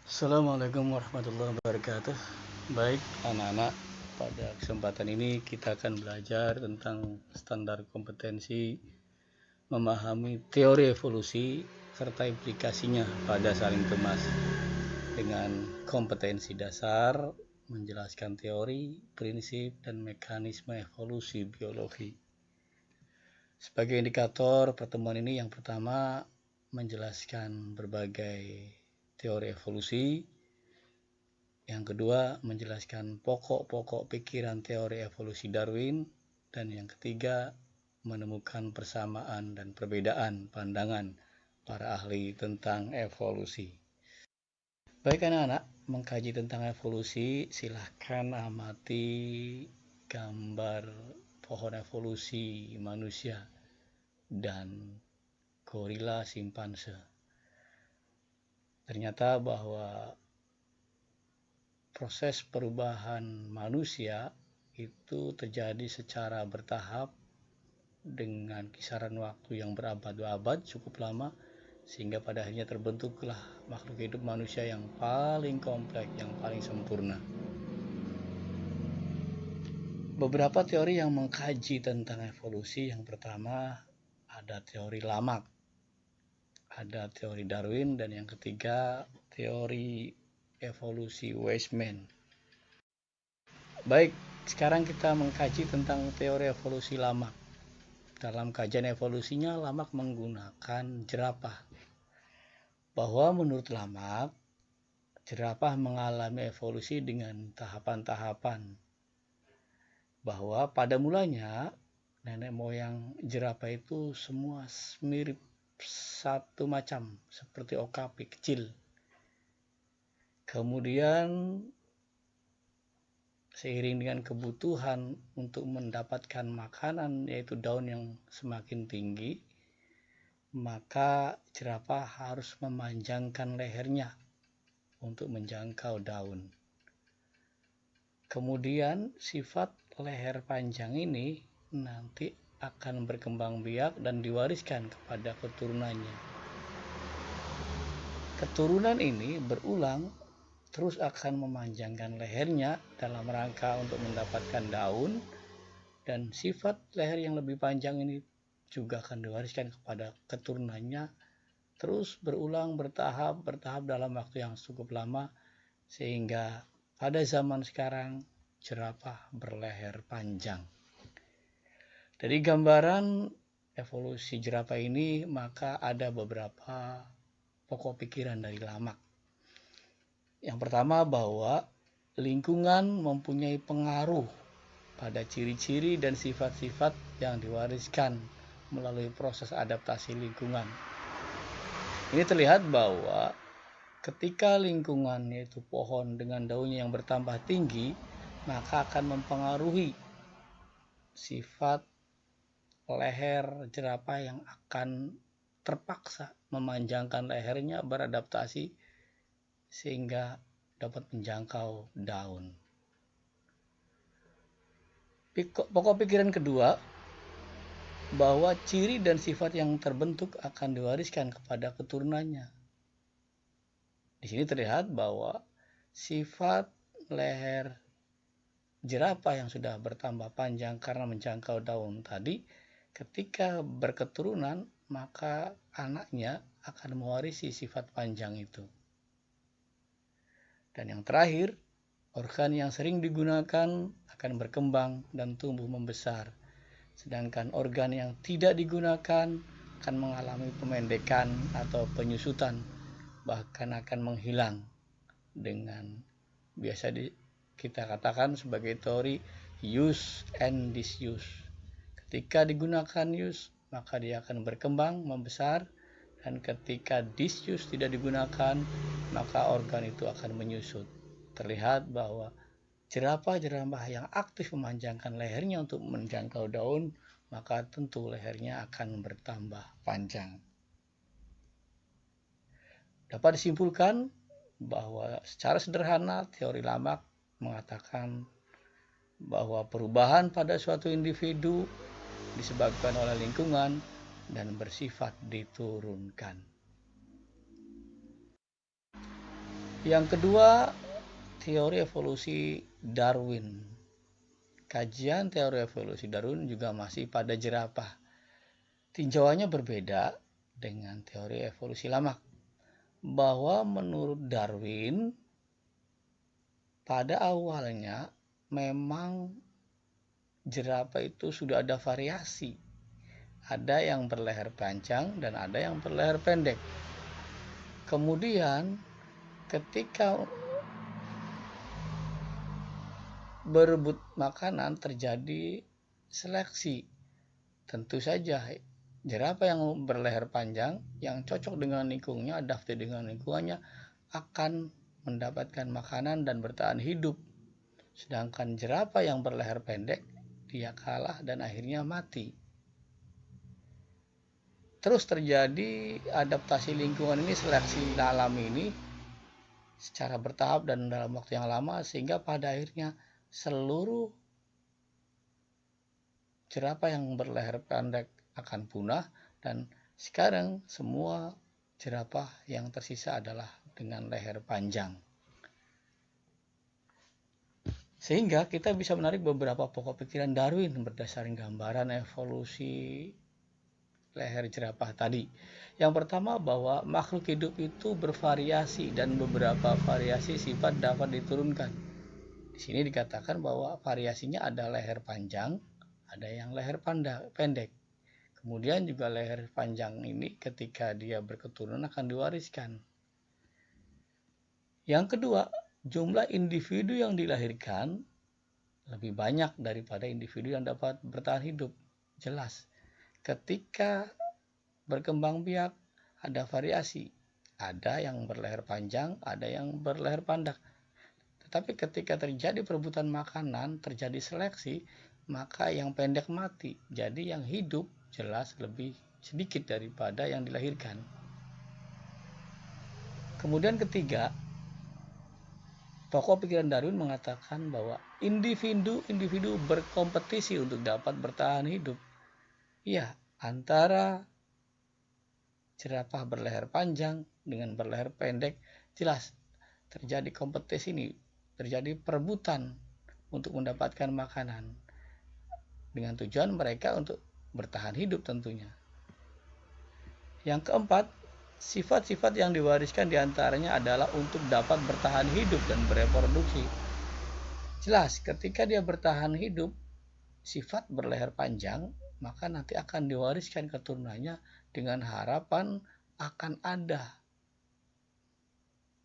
Assalamualaikum warahmatullahi wabarakatuh. Baik anak-anak, pada kesempatan ini kita akan belajar tentang standar kompetensi memahami teori evolusi serta implikasinya pada saling tumas dengan kompetensi dasar menjelaskan teori, prinsip, dan mekanisme evolusi biologi. Sebagai indikator pertemuan ini, yang pertama menjelaskan berbagai teori evolusi, yang kedua menjelaskan pokok-pokok pikiran teori evolusi Darwin, dan yang ketiga menemukan persamaan dan perbedaan pandangan para ahli tentang evolusi. Baik anak-anak, mengkaji tentang evolusi, silahkan amati gambar pohon evolusi manusia dan gorila simpanse. Ternyata bahwa proses perubahan manusia itu terjadi secara bertahap dengan kisaran waktu yang berabad-abad, cukup lama, sehingga pada akhirnya terbentuklah makhluk hidup manusia yang paling kompleks, yang paling sempurna. Beberapa teori yang mengkaji tentang evolusi, yang pertama ada teori Lamarck, ada teori Darwin, dan yang ketiga teori evolusi Weismann. Baik, sekarang kita mengkaji tentang teori evolusi Lamarck. Dalam kajian evolusinya, Lamarck menggunakan jerapah. Bahwa menurut Lamarck, jerapah mengalami evolusi dengan tahapan-tahapan. Bahwa pada mulanya, nenek moyang jerapah itu semua mirip satu macam, seperti okapi kecil. Kemudian seiring dengan kebutuhan untuk mendapatkan makanan, yaitu daun yang semakin tinggi, maka jerapah harus memanjangkan lehernya untuk menjangkau daun. Kemudian sifat leher panjang ini nanti akan berkembang biak dan diwariskan kepada keturunannya. Keturunan ini berulang terus akan memanjangkan lehernya dalam rangka untuk mendapatkan daun, dan sifat leher yang lebih panjang ini juga akan diwariskan kepada keturunannya, terus berulang bertahap dalam waktu yang cukup lama, sehingga pada zaman sekarang jerapah berleher panjang. Dari gambaran evolusi jerapah ini, maka ada beberapa pokok pikiran dari Lamarck. Yang pertama, bahwa lingkungan mempunyai pengaruh pada ciri-ciri dan sifat-sifat yang diwariskan melalui proses adaptasi lingkungan. Ini terlihat bahwa ketika lingkungan, yaitu pohon dengan daunnya yang bertambah tinggi, maka akan mempengaruhi sifat leher jerapah yang akan terpaksa memanjangkan lehernya beradaptasi sehingga dapat menjangkau daun. Pokok pikiran kedua, bahwa ciri dan sifat yang terbentuk akan diwariskan kepada keturunannya. Di sini terlihat bahwa sifat leher jerapah yang sudah bertambah panjang karena menjangkau daun tadi, ketika berketurunan, maka anaknya akan mewarisi sifat panjang itu. Dan yang terakhir, organ yang sering digunakan akan berkembang dan tumbuh membesar, sedangkan organ yang tidak digunakan akan mengalami pemendekan atau penyusutan, bahkan akan menghilang dengan biasa kita katakan sebagai teori use and disuse. Ketika digunakan use, maka dia akan berkembang, membesar, dan ketika disuse tidak digunakan, maka organ itu akan menyusut. Terlihat bahwa jerapah-jerapah yang aktif memanjangkan lehernya untuk menjangkau daun, maka tentu lehernya akan bertambah panjang. Dapat disimpulkan bahwa secara sederhana teori Lamarck mengatakan bahwa perubahan pada suatu individu disebabkan oleh lingkungan dan bersifat diturunkan. Yang kedua, teori evolusi Darwin. Kajian teori evolusi Darwin juga masih pada jerapah. Tinjauannya berbeda dengan teori evolusi Lamarck, bahwa menurut Darwin pada awalnya memang jerapah itu sudah ada variasi. Ada yang berleher panjang dan ada yang berleher pendek. Kemudian ketika berebut makanan terjadi seleksi. Tentu saja jerapah yang berleher panjang yang cocok dengan lingkungannya, adaptif dengan lingkungannya, akan mendapatkan makanan dan bertahan hidup. Sedangkan jerapah yang berleher pendek, dia kalah dan akhirnya mati. Terus terjadi adaptasi lingkungan ini, seleksi alam ini secara bertahap dan dalam waktu yang lama, sehingga pada akhirnya seluruh jerapah yang berleher pendek akan punah dan sekarang semua jerapah yang tersisa adalah dengan leher panjang. Sehingga kita bisa menarik beberapa pokok pikiran Darwin berdasarkan gambaran evolusi leher jerapah tadi. Yang pertama, bahwa makhluk hidup itu bervariasi dan beberapa variasi sifat dapat diturunkan. Di sini dikatakan bahwa variasinya ada leher panjang, ada yang leher pendek. Kemudian juga leher panjang ini ketika dia berketurunan akan diwariskan. Yang kedua, jumlah individu yang dilahirkan lebih banyak daripada individu yang dapat bertahan hidup. Jelas, ketika berkembang biak ada variasi. Ada yang berleher panjang, ada yang berleher pendek. Tetapi ketika terjadi perebutan makanan, terjadi seleksi, maka yang pendek mati. Jadi yang hidup jelas lebih sedikit daripada yang dilahirkan. Kemudian ketiga, pokok pikiran Darwin mengatakan bahwa individu berkompetisi untuk dapat bertahan hidup. Ya, antara jerapah berleher panjang dengan berleher pendek, jelas terjadi kompetisi ini. Terjadi perebutan untuk mendapatkan makanan dengan tujuan mereka untuk bertahan hidup tentunya. Yang keempat, sifat-sifat yang diwariskan diantaranya adalah untuk dapat bertahan hidup dan bereproduksi. Jelas, ketika dia bertahan hidup, sifat berleher panjang, maka nanti akan diwariskan keturunannya dengan harapan akan ada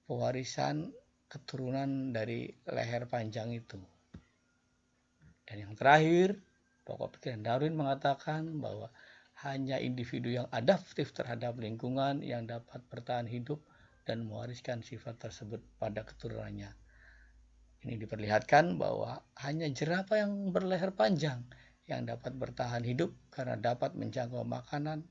pewarisan keturunan dari leher panjang itu. Dan yang terakhir, pokok pikiran Darwin mengatakan bahwa hanya individu yang adaptif terhadap lingkungan yang dapat bertahan hidup dan mewariskan sifat tersebut pada keturunannya. Ini diperlihatkan bahwa hanya jerapah yang berleher panjang yang dapat bertahan hidup karena dapat menjangkau makanan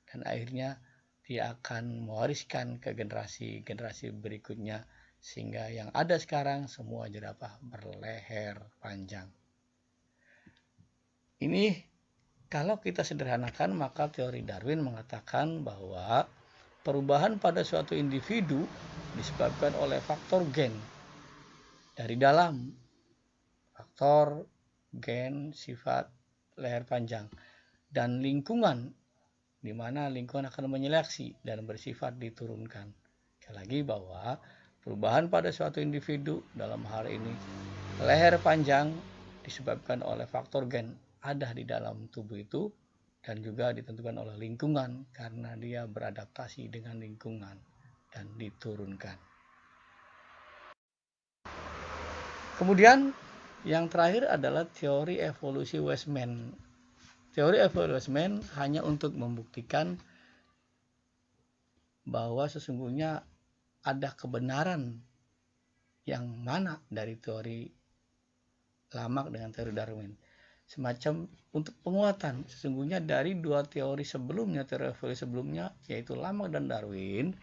dan akhirnya dia akan mewariskan ke generasi berikutnya, sehingga yang ada sekarang semua jerapah berleher panjang. Ini kalau kita sederhanakan, maka teori Darwin mengatakan bahwa perubahan pada suatu individu disebabkan oleh faktor gen dari dalam, faktor gen sifat leher panjang, dan lingkungan, di mana lingkungan akan menyeleksi dan bersifat diturunkan. Sekali lagi bahwa perubahan pada suatu individu, dalam hal ini leher panjang, disebabkan oleh faktor gen ada di dalam tubuh itu dan juga ditentukan oleh lingkungan karena dia beradaptasi dengan lingkungan dan diturunkan. Kemudian yang terakhir adalah teori evolusi Weismann. Teori evolusi Weismann hanya untuk membuktikan bahwa sesungguhnya ada kebenaran yang mana dari teori Lamarck dengan teori Darwin. Semacam untuk penguatan, sesungguhnya dari dua teori sebelumnya, teori evolusi sebelumnya, yaitu Lamarck dan Darwin,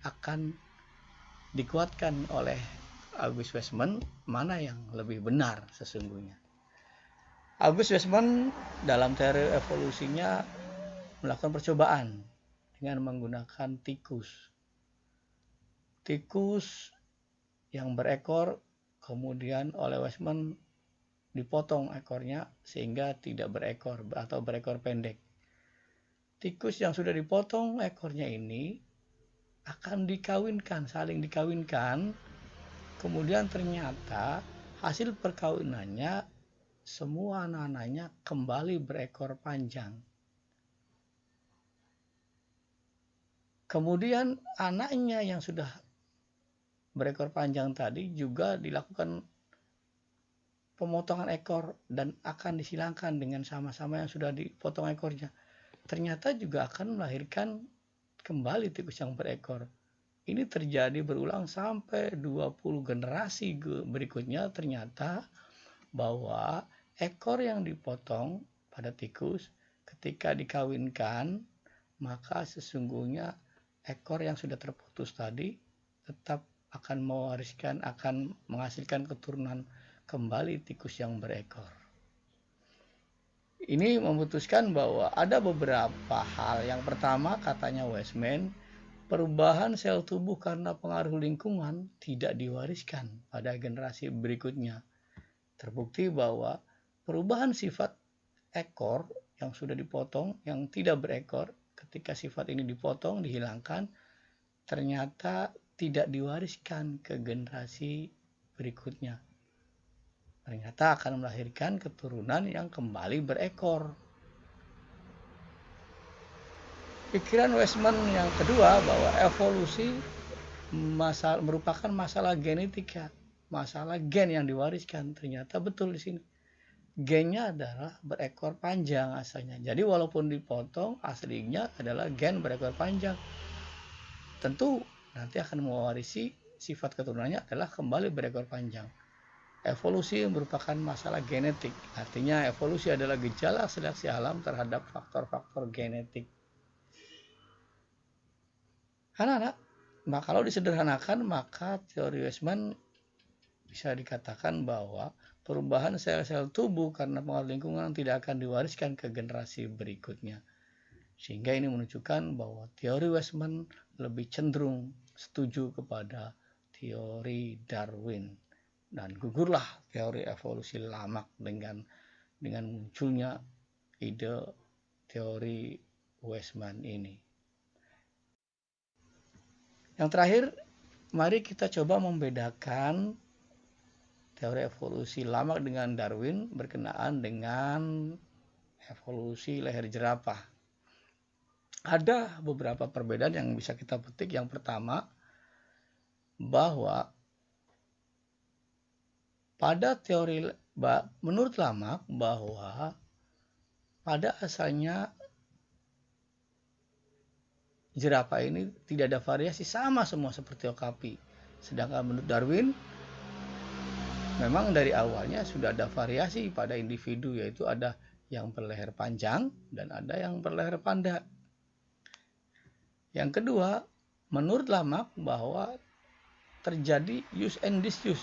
akan dikuatkan oleh August Weismann mana yang lebih benar sesungguhnya. August Weismann dalam teori evolusinya melakukan percobaan dengan menggunakan tikus. Tikus yang berekor kemudian oleh Weismann dipotong ekornya sehingga tidak berekor atau berekor pendek. Tikus yang sudah dipotong ekornya ini akan dikawinkan, saling dikawinkan, kemudian ternyata hasil perkawinannya semua anak-anaknya kembali berekor panjang. Kemudian anaknya yang sudah berekor panjang tadi juga dilakukan pemotongan ekor dan akan disilangkan dengan sama-sama yang sudah dipotong ekornya. Ternyata juga akan melahirkan kembali tikus yang berekor. Ini terjadi berulang sampai 20 generasi berikutnya. Ternyata bahwa ekor yang dipotong pada tikus ketika dikawinkan, maka sesungguhnya ekor yang sudah terputus tadi tetap akan mewariskan, akan menghasilkan keturunan kembali tikus yang berekor. Ini memutuskan bahwa ada beberapa hal. Yang pertama, katanya Weismann, perubahan sel tubuh karena pengaruh lingkungan tidak diwariskan pada generasi berikutnya. Terbukti bahwa perubahan sifat ekor yang sudah dipotong, yang tidak berekor, ketika sifat ini dipotong, dihilangkan, ternyata tidak diwariskan ke generasi berikutnya. Ternyata akan melahirkan keturunan yang kembali berekor. Pikiran Weismann yang kedua bahwa evolusi merupakan masalah genetika, masalah gen yang diwariskan. Ternyata betul di sini. Gennya adalah berekor panjang asalnya. Jadi walaupun dipotong, aslinya adalah gen berekor panjang. Tentu nanti akan mewarisi sifat keturunannya adalah kembali berekor panjang. Evolusi merupakan masalah genetik. Artinya evolusi adalah gejala seleksi alam terhadap faktor-faktor genetik. Anak-anak, kalau disederhanakan maka teori Weismann bisa dikatakan bahwa perubahan sel-sel tubuh karena pengaruh lingkungan tidak akan diwariskan ke generasi berikutnya. Sehingga ini menunjukkan bahwa teori Weismann lebih cenderung setuju kepada teori Darwin. Dan gugurlah teori evolusi Lamarck dengan munculnya ide teori Weismann ini. Yang terakhir, mari kita coba membedakan teori evolusi Lamarck dengan Darwin berkenaan dengan evolusi leher jerapah. Ada beberapa perbedaan yang bisa kita petik. Yang pertama, bahwa pada teori menurut Lamarck bahwa pada asalnya jerapah ini tidak ada variasi, sama semua seperti okapi. Sedangkan menurut Darwin memang dari awalnya sudah ada variasi pada individu, yaitu ada yang berleher panjang dan ada yang berleher pendek. Yang kedua, menurut Lamarck bahwa terjadi use and disuse,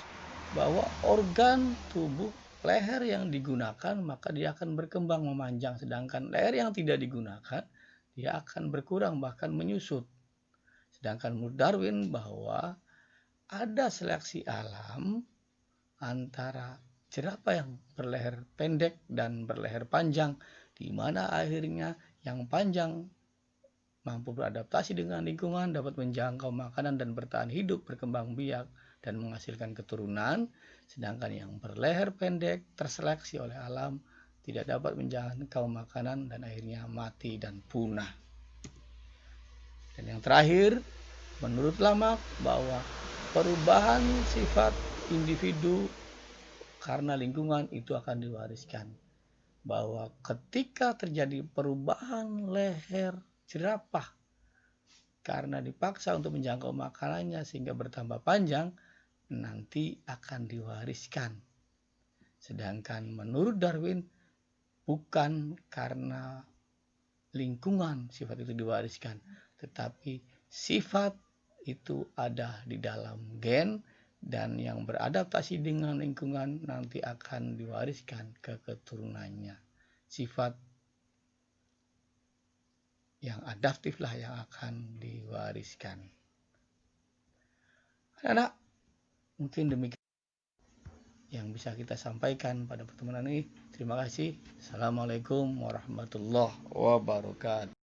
bahwa organ tubuh leher yang digunakan maka dia akan berkembang memanjang, sedangkan leher yang tidak digunakan dia akan berkurang bahkan menyusut. Sedangkan menurut Darwin bahwa ada seleksi alam antara jerapah yang berleher pendek dan berleher panjang, di mana akhirnya yang panjang mampu beradaptasi dengan lingkungan, dapat menjangkau makanan dan bertahan hidup, berkembang biak, dan menghasilkan keturunan. Sedangkan yang berleher pendek terseleksi oleh alam, tidak dapat menjangkau makanan dan akhirnya mati dan punah. Dan yang terakhir, menurut Lamarck bahwa perubahan sifat individu karena lingkungan itu akan diwariskan. Bahwa ketika terjadi perubahan leher jerapah karena dipaksa untuk menjangkau makanannya sehingga bertambah panjang, nanti akan diwariskan. Sedangkan menurut Darwin bukan karena lingkungan sifat itu diwariskan, tetapi sifat itu ada di dalam gen dan yang beradaptasi dengan lingkungan nanti akan diwariskan ke keturunannya. Sifat yang adaptif lah yang akan diwariskan. Anak, Mungkin demikian yang bisa kita sampaikan pada pertemuan ini. Terima kasih. Assalamualaikum warahmatullahi wabarakatuh.